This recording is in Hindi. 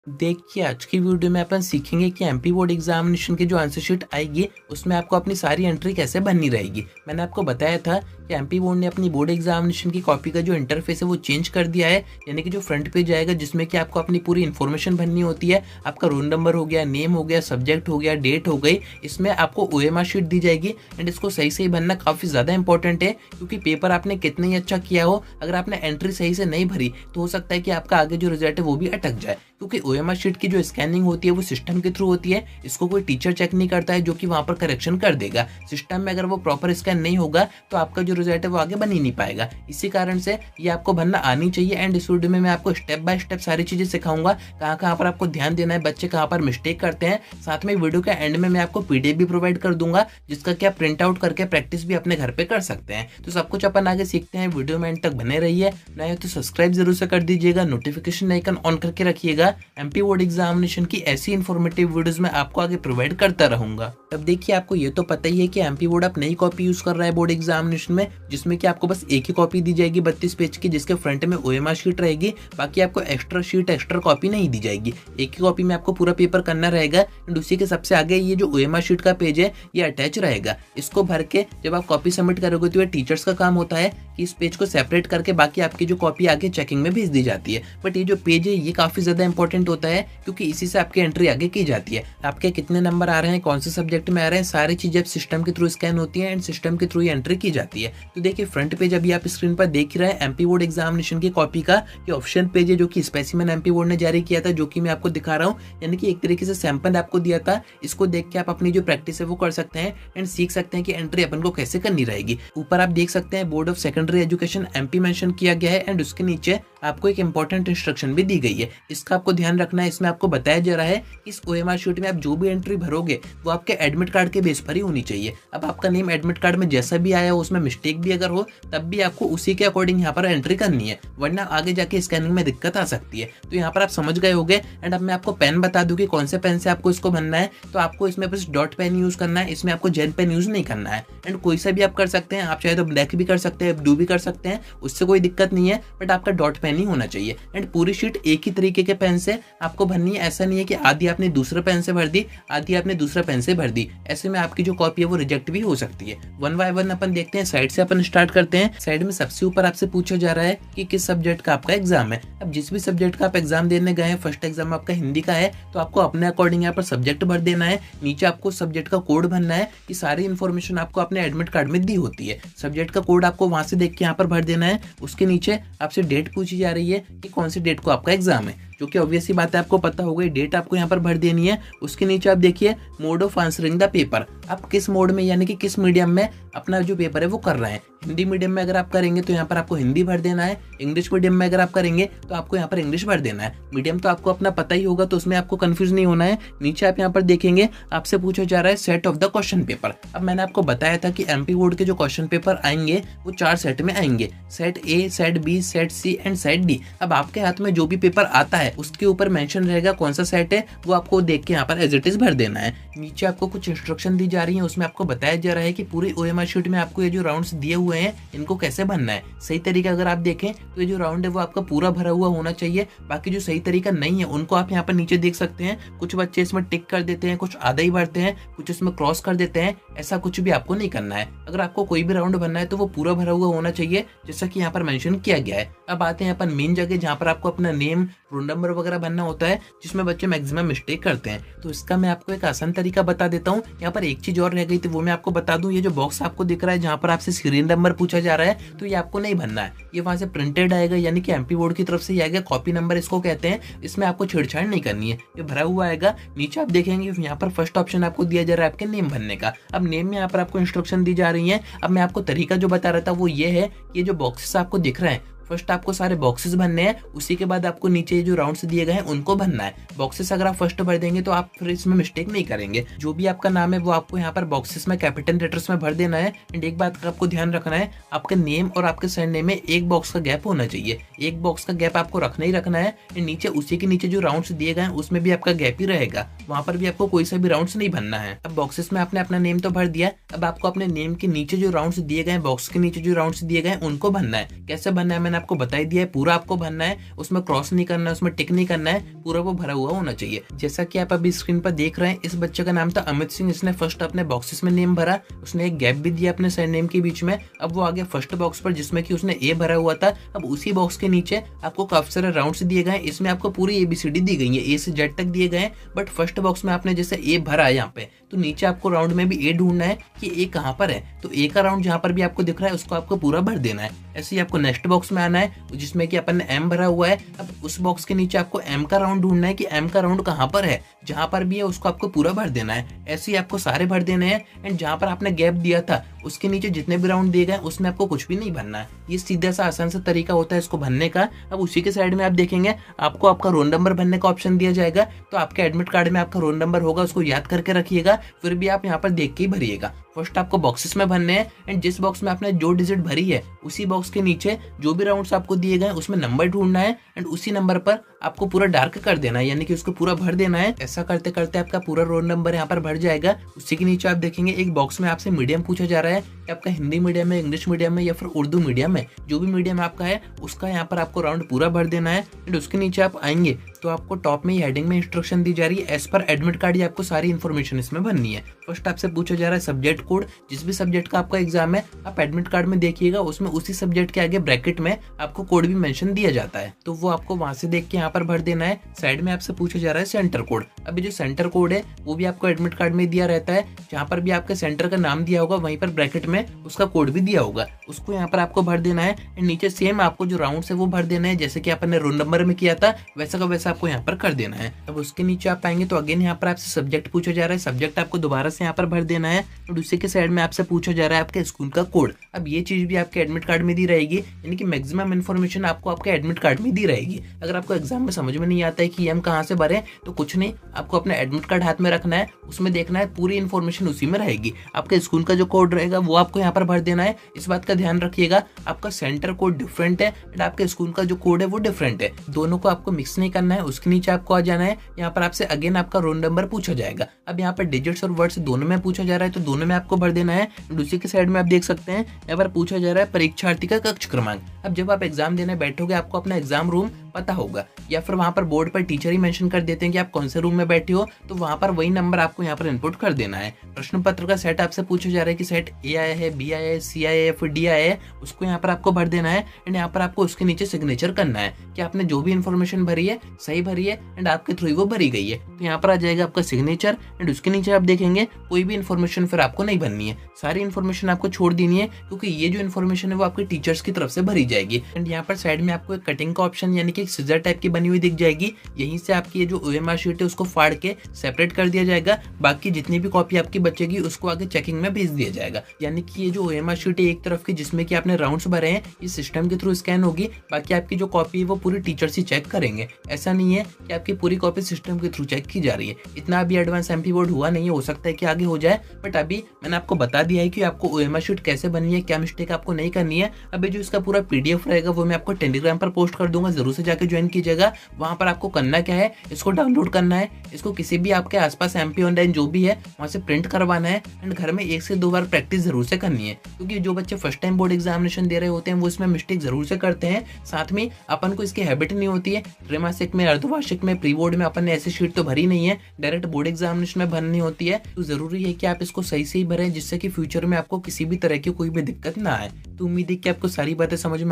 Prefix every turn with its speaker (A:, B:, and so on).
A: देखिए, आज की वीडियो में अपन सीखेंगे कि एमपी बोर्ड एग्जामिनेशन की जो आंसर शीट आएगी उसमें आपको अपनी सारी एंट्री कैसे भरनी रहेगी। मैंने आपको बताया था कि एमपी बोर्ड ने अपनी बोर्ड एग्जामिनेशन की कॉपी का जो इंटरफेस है वो चेंज कर दिया है, यानी कि जो फ्रंट पेज आएगा जिसमें कि आपको अपनी पूरी इन्फॉर्मेशन भरनी होती है। आपका रोल नंबर हो गया, नेम हो गया, सब्जेक्ट हो गया, डेट हो गई, इसमें आपको ओएमआर शीट दी जाएगी। एंड इसको सही सही भरना काफ़ी ज़्यादा इंपॉर्टेंट है, क्योंकि पेपर आपने कितना ही अच्छा किया हो, अगर आपने एंट्री सही से नहीं भरी तो हो सकता है कि आपका आगे जो रिजल्ट है वो भी अटक जाए। क्योंकि ओएमआर शीट की जो स्कैनिंग होती है वो सिस्टम के थ्रू होती है, इसको कोई टीचर चेक नहीं करता है जो कि वहां पर करेक्शन कर देगा। सिस्टम में अगर वो प्रॉपर स्कैन नहीं होगा तो आपका जो रिजल्ट है वो आगे बन ही नहीं पाएगा। इसी कारण से ये आपको भरना आनी चाहिए। एंड इस वीडियो में मैं आपको स्टेप बाय स्टेप सारी चीजें सिखाऊंगा, कहाँ कहाँ पर आपको ध्यान देना है, बच्चे कहाँ पर मिस्टेक करते हैं। साथ में वीडियो के एंड में मैं आपको पीडीएफ भी प्रोवाइड कर दूंगा, जिसका कि आप प्रिंट आउट करके प्रैक्टिस भी अपने घर पे कर सकते हैं। तो सब कुछ अपन आगे सीखते हैं, वीडियो में एंड तक बने रहिए। नए तो सब्सक्राइब जरूर से कर दीजिएगा, नोटिफिकेशन आइकन ऑन करके रखिएगा। एमपी बोर्ड एग्जामिनेशन की ऐसी इन्फॉर्मेटिव वीडियोस मैं आपको आगे प्रोवाइड करता रहूंगा। अब देखिए, आपको ये तो पता ही है कि एमपी बोर्ड आप नई कॉपी यूज कर रहा है बोर्ड एग्जामिनेशन में, जिसमें कि आपको बस एक ही कॉपी दी जाएगी 32 पेज की, जिसके फ्रंट में ओएमआर शीट रहेगी। बाकी आपको एक्स्ट्रा शीट, एक्स्ट्रा कॉपी नहीं दी जाएगी। एक ही कॉपी में आपको पूरा पेपर करना रहेगा। एंड उसी के सबसे आगे ये जो ओएमआर शीट का पेज है ये अटैच रहेगा। इसको भर के जब आप कॉपी सबमिट करोगे तो ये टीचर्स का काम होता है कि इस पेज को सेपरेट करके बाकी आपकी जो कॉपी आगे चेकिंग में भेज दी जाती है। बट ये जो पेज है ये काफी ज्यादा इंपॉर्टेंट होता है, क्योंकि इसी से आपकी एंट्री आगे की जाती है। आपके कितने नंबर आ रहे हैं, कौन से सब्जेक्ट में आ रहे हैं, सारी चीजें सिस्टम के थ्रू स्कैन होती है एंड सिस्टम के थ्रू ही एंट्री की जाती है। तो देखिए, फ्रंट पेज अभी आप स्क्रीन पर देख रहे हैं एमपी बोर्ड एग्जामिनेशन की कॉपी का ये ऑप्शन पेज है, जो कि स्पेसिमेन एमपी बोर्ड ने जारी किया था, जो कि मैं आपको दिखा रहा हूँ। यानी कि एक तरीके से सैंपल आपको दिया था, इसको देख के आप अपनी जो प्रैक्टिस है वो कर सकते हैं एंड सीख सकते हैं कि एंट्री अपन को कैसे करनी रहेगी। ऊपर आप देख सकते हैं board of secondary education MP mention किया गया है एंड उसके नीचे आपको एक इंपॉर्टेंट इंस्ट्रक्शन भी दी गई है। इसका आपको ध्यान रखना है। इसमें आपको बताया जा रहा है कि इस ओएमआर शीट में आप जो भी एंट्री भरोगे वो आपके एडमिट कार्ड के बेस पर ही होनी चाहिए। अब आपका नेम एडमिट कार्ड में जैसा भी आया हो, उसमें मिस्टेक भी अगर हो तब भी आपको उसी के अकॉर्डिंग यहाँ पर एंट्री करनी है, वरना आगे जाके स्कैनिंग में दिक्कत आ सकती है। तो यहाँ पर आप समझ गए होंगे। एंड अब मैं आपको पेन बता दूं कि कौन से पेन से आपको इसको भरना है। तो आपको इसमें बस डॉट पेन यूज करना है, इसमें आपको जेल पेन यूज नहीं करना है। एंड कोई सा भी आप कर सकते हैं, आप चाहे तो ब्लैक भी कर सकते हैं, ब्लू भी कर सकते हैं, उससे कोई दिक्कत नहीं है। बट आपका डॉट पेन ही होना चाहिए। एंड पूरी शीट एक ही तरीके के पेन से आपको भरनी है। ऐसा नहीं है कि आधी आपने दूसरे पेन से भर दी, आधी आपने दूसरे पेन से भर दी। ऐसे में आपकी जो कॉपी है वो रिजेक्ट भी हो सकती है। वन बाय वन अपन देखते हैं। साइड से अपन स्टार्ट करते हैं। साइड में सबसे ऊपर आपसे पूछा जा रहा है कि किस सब्जेक्ट का आपका एग्जाम है। अब जिस भी सब्जेक्ट का आप एग्जाम देने गए हैं, फर्स्ट एग्जाम आपका हिंदी का है, तो आपको अपने अकॉर्डिंग यहाँ पर सब्जेक्ट भर देना है। नीचे आपको सब्जेक्ट का कोड भरना है। ये सारी इन्फॉर्मेशन आपको अपने एडमिट कार्ड में दी होती है। सब्जेक्ट का कोड आपको वहां से देख के यहाँ पर भर देना है। उसके नीचे आपसे डेट पूछी जा रही है कि कौन सी डेट को आपका एग्जाम है, जो कि ऑब्वियस सी बात है, आपको पता होगा। डेट आपको यहाँ पर भर देनी है। उसके नीचे आप देखिए mode of answering the paper, आप किस मोड में यानी कि किस मीडियम में अपना जो पेपर है वो कर रहे हैं। हिंदी मीडियम में अगर आप करेंगे तो यहाँ पर आपको हिंदी भर देना है। इंग्लिश मीडियम में अगर आप करेंगे तो आपको यहाँ पर इंग्लिश भर देना है। मीडियम तो आपको अपना पता ही होगा, तो उसमें आपको कंफ्यूज नहीं होना है। नीचे आप यहाँ पर देखेंगे आपसे पूछा जा रहा है set of the question paper. अब मैंने आपको बताया था कि एमपी बोर्ड के जो क्वेश्चन पेपर आएंगे वो 4 सेट में आएंगे, set A, set B, set C and set D. अब आपके हाथ में जो भी पेपर आता है उसके ऊपर मेंशन रहेगा कौन सा सेट है, वो आपको देख के यहाँ पर एज इट इज भर देना है। नीचे आपको कुछ इंस्ट्रक्शन दी जा रही है, उसमें आपको बताया जा रहा है कि पूरी ओएमआर शीट में आपको ये जो राउंड्स दिए हुए हैं इनको कैसे भरना है। सही तरीका अगर आप देखें तो ये जो राउंड है वो आपका पूरा भरा हुआ होना चाहिए। बाकी जो सही तरीका नहीं है उनको आप यहाँ पर नीचे देख सकते हैं। कुछ बच्चे इसमें टिक कर देते हैं, कुछ आधा ही भरते हैं, कुछ इसमें क्रॉस कर देते हैं। ऐसा कुछ भी आपको नहीं करना है। अगर आपको कोई भी राउंड भरना है तो वो पूरा भरा हुआ होना चाहिए, जैसा कि यहाँ पर मेंशन किया गया है। अब आते हैं अपन मेन जगह, जहाँ पर आपको अपना नेम, रोल नंबर वगैरह भरना होता है, जिसमें बच्चे मैक्सिमम मिस्टेक करते हैं। तो इसका मैं आपको एक आसान तरीका बता देता हूँ। यहाँ पर एक चीज और रह गई थी, वो मैं आपको बता दूं। ये जो बॉक्स आपको दिख रहा है जहाँ पर आपसे सीरियल नंबर पूछा जा रहा है, तो ये आपको नहीं भरना है। ये वहां से प्रिंटेड आएगा, यानी कि एमपी बोर्ड की तरफ से आएगा। कॉपी नंबर इसको कहते हैं। इसमें आपको छेड़छाड़ नहीं करनी है, ये भरा हुआ आएगा। नीचे आप देखेंगे यहाँ पर फर्स्ट ऑप्शन आपको दिया जा रहा है आपके नेम भरने का। अब नेम में यहाँ पर आपको इंस्ट्रक्शन दी जा रही है। अब मैं आपको तरीका जो बता रहा था वो ये है कि ये जो बॉक्सेस आपको दिख रहे हैं, फर्स्ट आपको सारे बॉक्सेस भरने हैं। उसी के बाद आपको नीचे जो राउंड्स दिए गए हैं उनको भरना है। बॉक्सेस अगर आप फर्स्ट भर देंगे तो आप फिर इसमें मिस्टेक नहीं करेंगे। जो भी आपका नाम है वो आपको यहाँ पर बॉक्सेस में कैपिटल लेटर्स में भर देना है। एंड एक बात का आपको ध्यान रखना है, आपके नेम और आपके सरनेम में एक बॉक्स का गैप होना चाहिए। एक बॉक्स का गैप आपको रखना ही रखना है। एंड नीचे उसी के नीचे जो राउंड्स दिए गए हैं उसमें भी आपका गैप ही रहेगा, वहां पर भी आपको कोई सा भी राउंड्स नहीं भरना है। अब बॉक्सेस में आपने अपना नेम तो भर दिया, अब आपको अपने नेम के नीचे जो राउंड्स दिए गए, बॉक्स के नीचे जो राउंड्स दिए गए उनको भरना है। कैसे भरना है मैंने मैंने आपको बता ही दिया है, पूरा आपको भरना है, उसमें क्रॉस नहीं करना है, उसमें टिक नहीं करना है, पूरा वो भरा हुआ होना चाहिए। जैसा कि आप अभी स्क्रीन पर देख रहे हैं, इस बच्चे का नाम था अमित सिंह। इसने फर्स्ट अपने बॉक्सेस में नेम भरा, उसने एक गैप भी दिया अपने सरनेम के बीच में। अब वो आगे फर्स्ट बॉक्स पर जिसमें कि उसने ए भरा हुआ था, अब उसी बॉक्स के नीचे आपको काफी सारे राउंड्स दिए गए हैं। इसमें आपको पूरी एबीसीडी दी गई है, ए से जेड तक दिए गए हैं। बट फर्स्ट बॉक्स में आपने जैसे ए भरा है यहाँ पे, तो नीचे आपको राउंड में भी ए ढूंढना है कि ए कहाँ पर है। तो ए का राउंड जहाँ पर भी आपको दिख रहा है उसको आपको पूरा भर देना है। ऐसे ही आपको नेक्स्ट बॉक्स में आना है जिसमें कि अपन ने एम भरा हुआ है। अब उस बॉक्स के नीचे आपको एम का राउंड ढूंढना है कि एम का राउंड कहाँ पर है, जहां पर भी है उसको आपको पूरा भर देना है। ऐसे ही आपको सारे भर देने हैं। एंड जहां पर आपने गैप दिया था उसके नीचे जितने भी राउंड दिए गए उसमें आपको कुछ भी नहीं भरना है। ये सीधा सा आसान सा तरीका होता है इसको भरने का। अब उसी के साइड में आप देखेंगे आपको आपका रोल नंबर भरने का ऑप्शन दिया जाएगा। तो आपके एडमिट कार्ड में आपका रोल नंबर होगा, उसको याद करके रखिएगा, फिर भी आप यहाँ पर देख के ही भरिएगा। फर्स्ट आपको बॉक्सेस में भरने हैं एंड जिस बॉक्स में आपने जो डिजिट भरी है उसी बॉक्स के नीचे जो भी राउंड्स आपको दिए गए उसमें नंबर ढूंढना है एंड उसी नंबर पर आपको पूरा डार्क कर देना है, यानी कि उसको पूरा भर देना है। ऐसा करते करते आपका पूरा रोल नंबर यहाँ पर भर जाएगा। उसी के नीचे आप देखेंगे एक बॉक्स में आपसे मीडियम पूछा जा रहा है कि आपका हिंदी मीडियम है, इंग्लिश मीडियम है या फिर उर्दू मीडियम है। जो भी मीडियम आपका है उसका यहाँ पर आपको राउंड पूरा भर देना है। एंड उसके नीचे आप आएंगे तो आपको टॉप में ही हेडिंग में इंस्ट्रक्शन दी जा रही है एज पर एडमिट कार्ड। ये आपको सारी इन्फॉर्मेशन इसमें भरनी है। फर्स्ट आपसे पूछा जा रहा है सब्जेक्ट कोड। जिस भी सब्जेक्ट का आपका एग्जाम है आप एडमिट कार्ड में देखिएगा, उसमें उसी सब्जेक्ट के आगे ब्रैकेट में आपको कोड भी मेंशन दिया जाता है, तो वो आपको वहां से देख के यहाँ पर भर देना है। साइड में आपसे पूछा जा रहा है सेंटर कोड। अभी जो सेंटर कोड है वो भी आपको एडमिट कार्ड में दिया रहता है। जहाँ पर भी आपके सेंटर का नाम दिया होगा वहीं पर ब्रैकेट में उसका कोड भी दिया होगा, उसको यहाँ पर आपको भर देना है। एंड नीचे सेम आपको जो राउंड है वो भर देना है, जैसे कि आपने रोल नंबर में किया था वैसा का वैसा आपको यहाँ पर कर देना है। अब उसके नीचे आप आएंगे तो अगेन यहाँ पर आपसे सब्जेक्ट पूछा जा रहा है, सब्जेक्ट आपको दोबारा से यहाँ पर भर देना है। और उसी के साइड में आपसे पूछा जा रहा है आपके स्कूल का कोड। अब ये चीज भी आपके एडमिट कार्ड में दी रहेगी, यानी कि मैक्सिमम इन्फॉर्मेशन आपको आपके एडमिट कार्ड में दी रहेगी। अगर आपको एग्जाम में समझ में नहीं आता है कि हम कहाँ से भरें तो कुछ नहीं, आपको अपना एडमिट कार्ड हाथ में रखना है, उसमें देखना है पूरी इन्फॉर्मेशन उसी में रहेगी। आपके स्कूल का जो कोड रहेगा वो आपको यहाँ पर भर देना है। इस बात का ध्यान रखिएगा आपका सेंटर कोड डिफरेंट है एंड आपके स्कूल का जो कोड है वो डिफरेंट है, दोनों को आपको मिक्स नहीं करना है। उसके नीचे आपको आ जाना है, यहाँ पर आपसे अगेन आपका रोल नंबर पूछा जाएगा। अब यहाँ पर डिजिट्स और वर्ड्स दोनों में पूछा जा रहा है तो दोनों में आपको भर देना है। दूसरी के साइड में आप देख सकते हैं यहाँ पर पूछा जा रहा है परीक्षार्थी का कक्ष क्रमांक। अब जब आप एग्जाम देने बैठोगे आपको अपना एग्जाम रूम पता होगा, या फिर वहां पर बोर्ड पर टीचर ही मेंशन कर देते हैं कि आप कौन से रूम में बैठे हो, तो वहां पर वही नंबर आपको यहाँ पर इनपुट कर देना है। प्रश्न पत्र का सेट आपसे पूछा जा रहा है कि सेट ए आया है, बी आया है, सी आया है, फिर डी आया है, उसको यहाँ पर आपको भर देना है। एंड यहाँ पर आपको उसके नीचे सिग्नेचर करना है कि आपने जो भी इन्फॉर्मेशन भरी है सही भरी है एंड आपके थ्रू वो भरी गई है। तो यहाँ पर आ जाएगा आपका सिग्नेचर एंड उसके नीचे आप देखेंगे कोई भी इन्फॉर्मेशन फिर आपको नहीं भरनी है, सारी इन्फॉर्मेशन आपको छोड़ देनी है, क्योंकि ये जो इन्फॉर्मेशन है वो आपके टीचर्स की तरफ से भरी जाएगी। एंड यहाँ पर साइड में आपको एक कटिंग का ऑप्शन यानी कि एक सीजर टाइप की हुई दिख जाएगी। यहीं से आपकी ये जो ओएमआर शीट है उसको फाड़ के सेपरेट कर दिया जाएगा। बाकी जितनी भी कॉपी आपकी बचेगी उसको आगे चेकिंग में भेज दिया जाएगा। यानी कि ये जो ओएमआर शीट है एक तरफ की जिसमें कि आपने राउंड्स भरे हैं ये सिस्टम के थ्रू स्कैन होगी, बाकी आपकी जो कॉपी है वो पूरी टीचर्स ही चेक करेंगे। ऐसा नहीं है कि आपकी पूरी कॉपी सिस्टम के थ्रू चेक की जा रही है। इतना अभी एडवांस एमपी बोर्ड हुआ नहीं है, हो सकता है कि आगे हो जाए, बट अभी मैंने आपको बता दिया है कि आपको ओएमआर शीट कैसे बननी है, क्या मिस्टेक आपको नहीं करनी है। अभी जो इसका पूरा पीडीएफ रहेगा वो मैं आपको टेलीग्राम पर पोस्ट कर दूंगा, जरूर से जाकर ज्वाइन कीजिएगा। वहां पर आपको करना क्या है, इसको डाउनलोड करना है, इसको किसी भी आपके आसपास एमपी ऑनलाइन जो भी है वहां से प्रिंट करवाना है एंड घर में 1 से 2 बार प्रैक्टिस जरूर से करनी है, क्योंकि जो बच्चे फर्स्ट टाइम बोर्ड एग्जामिनेशन दे रहे होते हैं वो इसमें मिस्टेक जरूर से करते हैं। साथ में अपन को इसकी हैबिट नहीं होती है, त्रैमासिक में, अर्धवार्षिक में, प्री बोर्ड में अपन ने ऐसी शीट तो भरी नहीं है, डायरेक्ट बोर्ड एग्जामिनेशन में भरनी होती है। तो जरूरी है कि आप इसको सही से ही भरें जिससे कि फ्यूचर में आपको किसी भी तरह की कोई भी दिक्कत ना आए। तो उम्मीद है कि आपको सारी बातें समझ में